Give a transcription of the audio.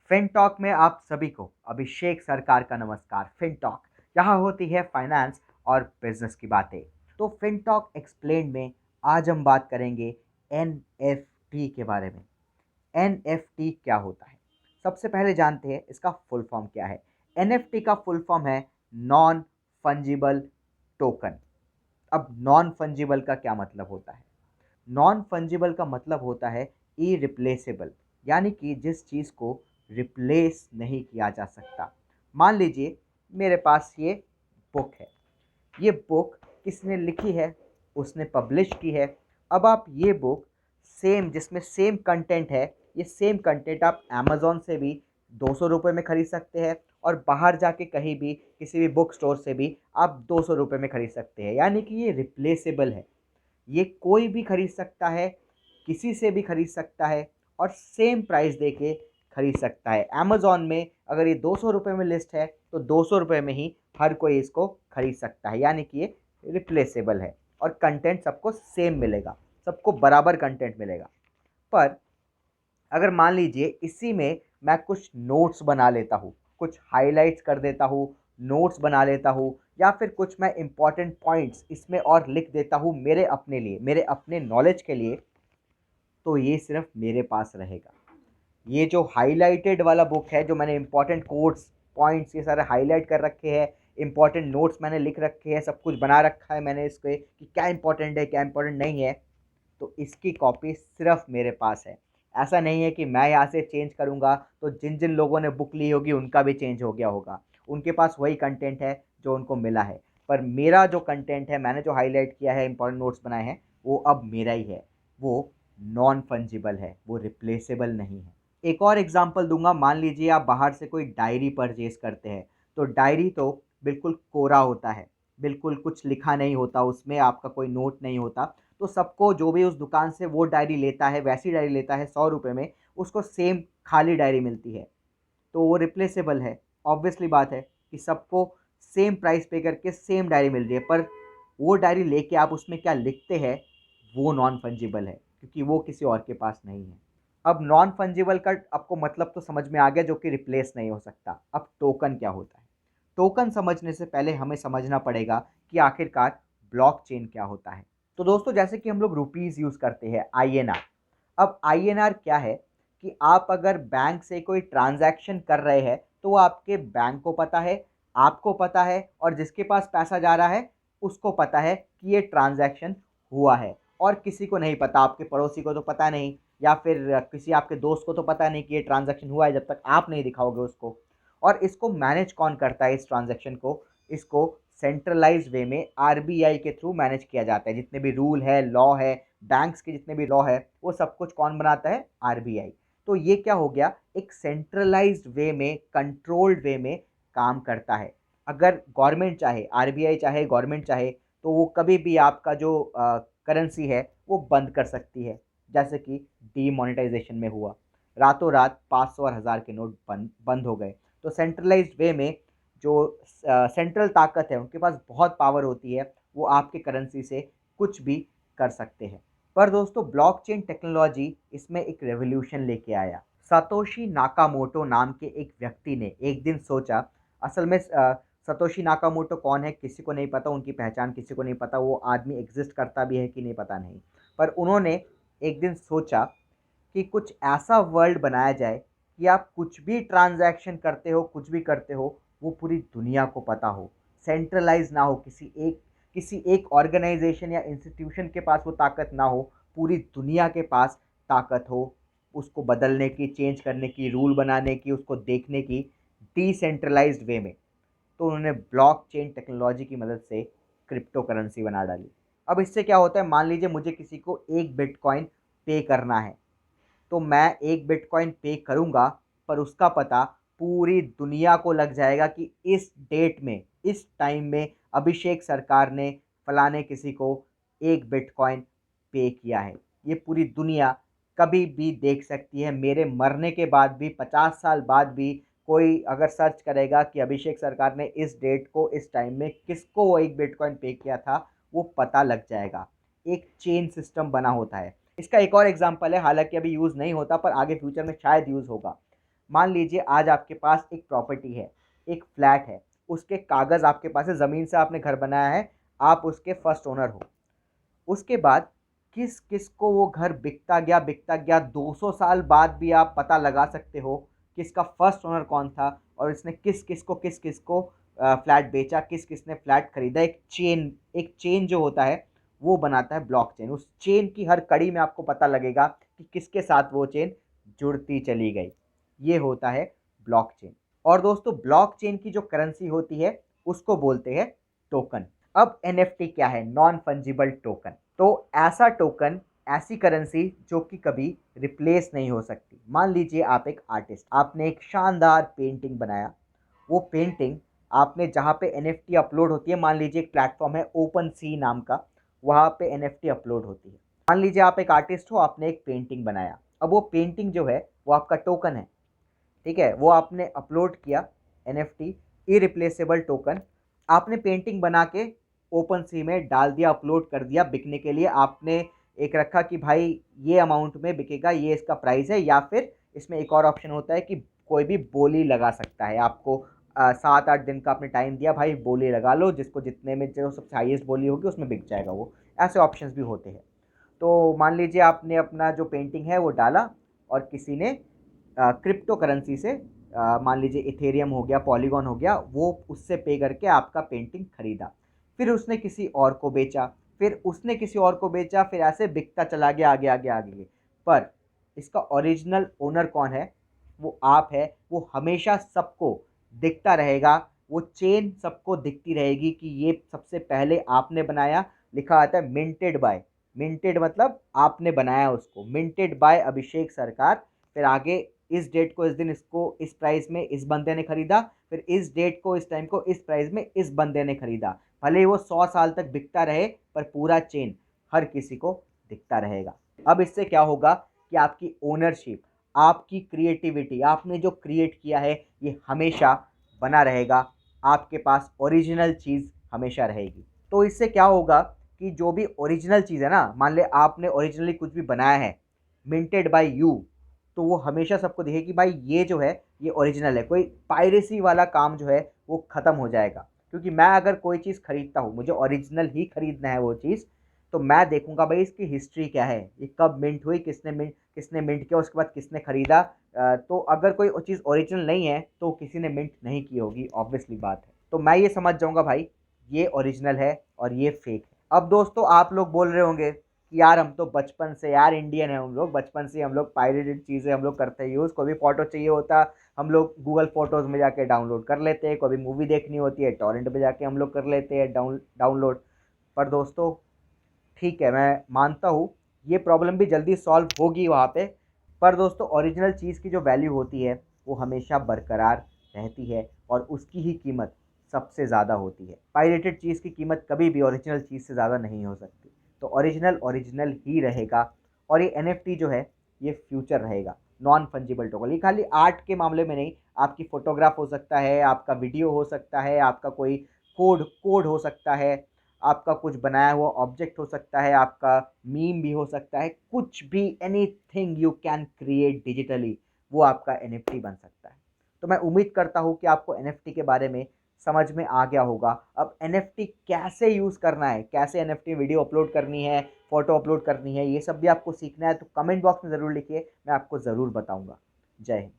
फिनटॉक में आप सभी को अभिषेक सरकार का नमस्कार। फिनटॉक यहाँ होती है फाइनेंस और बिजनेस की बातें। तो फिनटॉक एक्सप्लेन में आज हम बात करेंगे एनएफटी के बारे में। एनएफटी क्या होता है? सबसे पहले जानते हैं इसका फुल फॉर्म क्या है। एनएफटी का फुल फॉर्म है नॉन फंजिबल टोकन। अब नॉन फंजिबल का क्या मतलब होता है? नॉन फंजिबल का मतलब होता है इरिप्लेसेबल, यानी कि जिस चीज़ को रिप्लेस नहीं किया जा सकता। मान लीजिए मेरे पास ये बुक है। ये बुक किसने लिखी है? उसने पब्लिश की है। अब आप ये बुक सेम, जिसमें सेम कंटेंट है, ये सेम कंटेंट आप अमेज़ॉन से भी 200 रुपये में ख़रीद सकते हैं और बाहर जाके कहीं भी किसी भी बुक स्टोर से भी आप 200 रुपये में ख़रीद सकते हैं। यानी कि ये रिप्लेसेबल है। ये कोई भी खरीद सकता है, किसी से भी खरीद सकता है और सेम प्राइस दे के खरीद सकता है। अमेज़ॉन में अगर ये 200 रुपये में लिस्ट है तो 200 रुपये में ही हर कोई इसको खरीद सकता है। यानी कि ये रिप्लेसेबल है और कंटेंट सबको सेम मिलेगा, सबको बराबर कंटेंट मिलेगा। पर अगर मान लीजिए इसी में मैं कुछ नोट्स बना लेता हूँ, कुछ हाइलाइट्स कर देता हूँ, नोट्स बना लेता हूँ, या फिर कुछ मैं इम्पॉर्टेंट पॉइंट्स इसमें और लिख देता हूँ मेरे अपने लिए, मेरे अपने नॉलेज के लिए, तो ये सिर्फ मेरे पास रहेगा। ये जो हाइलाइटेड वाला बुक है, जो मैंने इंपॉर्टेंट कोट्स, पॉइंट्स ये सारे हाईलाइट कर रखे हैं, इंपॉर्टेंट नोट्स मैंने लिख रखे हैं, सब कुछ बना रखा है मैंने इसके कि क्या इंपॉर्टेंट है क्या इंपॉर्टेंट नहीं है, तो इसकी कॉपी सिर्फ मेरे पास है। ऐसा नहीं है कि मैं यहाँ से चेंज करूँगा तो जिन जिन लोगों ने बुक ली होगी उनका भी चेंज हो गया होगा। उनके पास वही कंटेंट है जो उनको मिला है, पर मेरा जो कंटेंट है, मैंने जो हाईलाइट किया है, इंपॉर्टेंट नोट्स बनाए हैं, वो अब मेरा ही है। वो नॉन फंजिबल है, वो रिप्लेसेबल नहीं है। एक और एग्जांपल दूंगा। मान लीजिए आप बाहर से कोई डायरी परचेज करते हैं, तो डायरी तो बिल्कुल कोरा होता है, बिल्कुल कुछ लिखा नहीं होता, उसमें आपका कोई नोट नहीं होता। तो सबको, जो भी उस दुकान से वो डायरी लेता है, वैसी डायरी लेता है 100 रुपये में, उसको सेम खाली डायरी मिलती है, तो वो रिप्लेसेबल है। ऑब्वियसली बात है कि सबको सेम प्राइस पे करके सेम डायरी मिल रही है, पर वो डायरी लेके आप उसमें क्या लिखते हैं, वो नॉन फंजिबल है, क्योंकि वो किसी और के पास नहीं है। अब नॉन फंजिबल का आपको मतलब तो समझ में आ गया, जो कि रिप्लेस नहीं हो सकता। अब टोकन क्या होता है? टोकन समझने से पहले हमें समझना पड़ेगा कि आखिरकार ब्लॉकचेन क्या होता है। तो दोस्तों, जैसे कि हम लोग रुपीज़ यूज़ करते हैं, आईएनआर। अब आईएनआर क्या है कि आप अगर बैंक से कोई ट्रांजैक्शन कर रहे हैं तो वो आपके बैंक को पता है, आपको पता है, और जिसके पास पैसा जा रहा है उसको पता है कि ये ट्रांजैक्शन हुआ है। और किसी को नहीं पता, आपके पड़ोसी को तो पता नहीं, या फिर किसी आपके दोस्त को तो पता नहीं कि ये ट्रांजैक्शन हुआ है, जब तक आप नहीं दिखाओगे उसको। और इसको मैनेज कौन करता है? इस ट्रांजैक्शन को, इसको सेंट्रलाइज वे में आरबीआई के थ्रू मैनेज किया जाता है। जितने भी रूल है, लॉ है, बैंक्स के जितने भी लॉ है, वो सब कुछ कौन बनाता है? आरबीआई। तो ये क्या हो गया, एक सेंट्रलाइज्ड वे में, कंट्रोल्ड वे में काम करता है। अगर गवर्नमेंट चाहे, आरबीआई चाहे, गवर्नमेंट चाहे, तो वो कभी भी आपका जो करेंसी है वो बंद कर सकती है। जैसे कि डीमोनेटाइजेशन में हुआ, रातों रात 500 और 1000 के नोट बंद बंद हो गए। तो सेंट्रलाइज्ड वे में जो सेंट्रल ताकत है, उनके पास बहुत पावर होती है, वो आपके करेंसी से कुछ भी कर सकते हैं। पर दोस्तों, ब्लॉकचेन टेक्नोलॉजी इसमें एक रेवोल्यूशन लेके आया। सातोशी नाकामोटो नाम के एक व्यक्ति ने एक दिन सोचा, असल में सतोशी नाकामोटो कौन है किसी को नहीं पता, उनकी पहचान किसी को नहीं पता, वो आदमी एग्जिस्ट करता भी है कि नहीं पता नहीं। पर उन्होंने एक दिन सोचा कि कुछ ऐसा वर्ल्ड बनाया जाए कि आप कुछ भी ट्रांजैक्शन करते हो, कुछ भी करते हो, वो पूरी दुनिया को पता हो, सेंट्रलाइज ना हो, किसी एक ऑर्गेनाइजेशन या इंस्टीट्यूशन के पास वो ताकत ना हो, पूरी दुनिया के पास ताकत हो उसको बदलने की, चेंज करने की, रूल बनाने की, उसको देखने की, डिसेंट्रलाइज्ड वे में। तो उन्होंने ब्लॉकचेन टेक्नोलॉजी की मदद से क्रिप्टो करेंसी बना डाली। अब इससे क्या होता है, मान लीजिए मुझे किसी को एक बिटकॉइन पे करना है, तो मैं एक बिटकॉइन पे करूँगा, पर उसका पता पूरी दुनिया को लग जाएगा कि इस डेट में, इस टाइम में अभिषेक सरकार ने फलाने किसी को एक बिटकॉइन पे किया है। ये पूरी दुनिया कभी भी देख सकती है। मेरे मरने के बाद भी, 50 साल बाद भी, कोई अगर सर्च करेगा कि अभिषेक सरकार ने इस डेट को, इस टाइम में किसको वो एक बिटकॉइन पे किया था, वो पता लग जाएगा। एक चेन सिस्टम बना होता है। इसका एक और एग्जांपल है, हालांकि अभी यूज़ नहीं होता पर आगे फ्यूचर में शायद यूज़ होगा। मान लीजिए आज आपके पास एक प्रॉपर्टी है, एक फ्लैट है, उसके कागज़ आपके पास है, ज़मीन से आपने घर बनाया है, आप उसके फर्स्ट ओनर हो। उसके बाद किस किस को वो घर बिकता गया 200 साल बाद भी आप पता लगा सकते हो कि इसका फर्स्ट ओनर कौन था और इसने किस किस को फ्लैट बेचा, किस किस ने फ्लैट खरीदा। एक चेन जो होता है वो बनाता है ब्लॉकचेन। उस चेन की हर कड़ी में आपको पता लगेगा कि किसके साथ वो चेन जुड़ती चली गई। ये होता है ब्लॉकचेन। और दोस्तों ब्लॉकचेन की जो करेंसी होती है उसको बोलते हैं टोकन। अब एनएफटी क्या है? Non fungible token. तो ऐसा टोकन, ऐसी करेंसी जो कि कभी रिप्लेस नहीं हो सकती। मान लीजिए आप एक आर्टिस्ट, आपने एक शानदार पेंटिंग बनाया। वो पेंटिंग आपने जहाँ पे एनएफटी अपलोड होती है, मान लीजिए एक प्लेटफॉर्म है ओपन सी नाम का, वहाँ पे एनएफटी अपलोड होती है। मान लीजिए आप एक आर्टिस्ट हो, आपने एक पेंटिंग बनाया। अब वो पेंटिंग जो है वो आपका टोकन है, ठीक है? वो आपने अपलोड किया, एनएफटी, इरिप्लेसेबल टोकन। आपने पेंटिंग बना के ओपन सी में डाल दिया, अपलोड कर दिया बिकने के लिए। आपने एक रखा कि भाई ये अमाउंट में बिकेगा, ये इसका प्राइस है। या फिर इसमें एक और ऑप्शन होता है कि कोई भी बोली लगा सकता है। आपको 7-8 दिन का आपने टाइम दिया, भाई बोली लगा लो, जिसको जितने में जो सबसे हाईएस्ट बोली होगी उसमें बिक जाएगा वो। ऐसे ऑप्शंस भी होते हैं। तो मान लीजिए आपने अपना जो पेंटिंग है वो डाला और किसी ने क्रिप्टो करेंसी से, मान लीजिए इथेरियम हो गया, पॉलीगॉन हो गया, वो उससे पे करके आपका पेंटिंग खरीदा। फिर उसने किसी और को बेचा, फिर उसने किसी और को बेचा, फिर ऐसे बिकता चला गया आगे आगे आगे। पर इसका ओरिजिनल ओनर कौन है? वो आप है। वो हमेशा सबको दिखता रहेगा, वो चेन सबको दिखती रहेगी कि ये सबसे पहले आपने बनाया। लिखा आता है मिंटेड बाय। मिंटेड मतलब आपने बनाया उसको, मिंटेड बाय अभिषेक सरकार। फिर आगे इस डेट को इस दिन इसको इस प्राइस में इस बंदे ने खरीदा, फिर इस डेट को इस टाइम को इस प्राइस में इस बंदे ने खरीदा। भले ही वो 100 साल तक बिकता रहे पर पूरा चेन हर किसी को दिखता रहेगा। अब इससे क्या होगा कि आपकी ओनरशिप, आपकी क्रिएटिविटी, आपने जो क्रिएट किया है ये हमेशा बना रहेगा। आपके पास ओरिजिनल चीज़ हमेशा रहेगी। तो इससे क्या होगा कि जो भी ओरिजिनल चीज़ है ना, मान ले आपने ओरिजिनली कुछ भी बनाया है मिंटेड बाय यू, तो वो हमेशा सबको दिखे कि भाई ये जो है ये ओरिजिनल है। कोई पायरेसी वाला काम जो है वो ख़त्म हो जाएगा। क्योंकि मैं अगर कोई चीज़ खरीदता हूँ, मुझे ओरिजिनल ही खरीदना है वो चीज़, तो मैं देखूंगा भाई इसकी हिस्ट्री क्या है, ये कब मिंट हुई, किसने मिंट किया, उसके बाद किसने खरीदा। तो अगर कोई चीज़ ओरिजिनल नहीं है तो किसी ने मिंट नहीं की होगी, ऑब्वियसली बात है। तो मैं ये समझ जाऊंगा भाई ये ओरिजिनल है और ये फेक है। अब दोस्तों आप लोग बोल रहे होंगे कि यार हम तो बचपन से, यार इंडियन है हम लोग, बचपन से हम लोग पायरेटेड चीज़ें हम लोग करते हैं यूज़। कोई भी फ़ोटो चाहिए होता हम लोग गूगल फ़ोटोज़ में जाके डाउनलोड कर लेते हैं, कोई भी मूवी देखनी होती है टॉरेंट पे जाके हम लोग कर लेते हैं डाउनलोड। पर दोस्तों ठीक है, मैं मानता हूँ ये प्रॉब्लम भी जल्दी सॉल्व होगी वहाँ पे। पर दोस्तों ओरिजिनल चीज़ की जो वैल्यू होती है वो हमेशा बरकरार रहती है और उसकी ही कीमत सबसे ज़्यादा होती है। पायरेटेड चीज़ की कीमत कभी भी ओरिजिनल चीज़ से ज़्यादा नहीं हो सकती। तो ओरिजिनल ओरिजिनल ही रहेगा। और ये एनएफटी जो है ये फ्यूचर रहेगा, नॉन फंजिबल टोकन। ये खाली आर्ट के मामले में नहीं, आपकी फ़ोटोग्राफ हो सकता है, आपका वीडियो हो सकता है, आपका कोई कोड कोड हो सकता है, आपका कुछ बनाया हुआ ऑब्जेक्ट हो सकता है, आपका मीम भी हो सकता है, कुछ भी, anything you can create digitally, वो आपका एनएफटी बन सकता है। तो मैं उम्मीद करता हूँ कि आपको एनएफटी के बारे में समझ में आ गया होगा। अब एनएफटी कैसे यूज़ करना है, कैसे एनएफटी वीडियो अपलोड करनी है, फ़ोटो अपलोड करनी है, ये सब भी आपको सीखना है तो कमेंट बॉक्स में ज़रूर लिखिए, मैं आपको ज़रूर बताऊँगा। जय हिंद।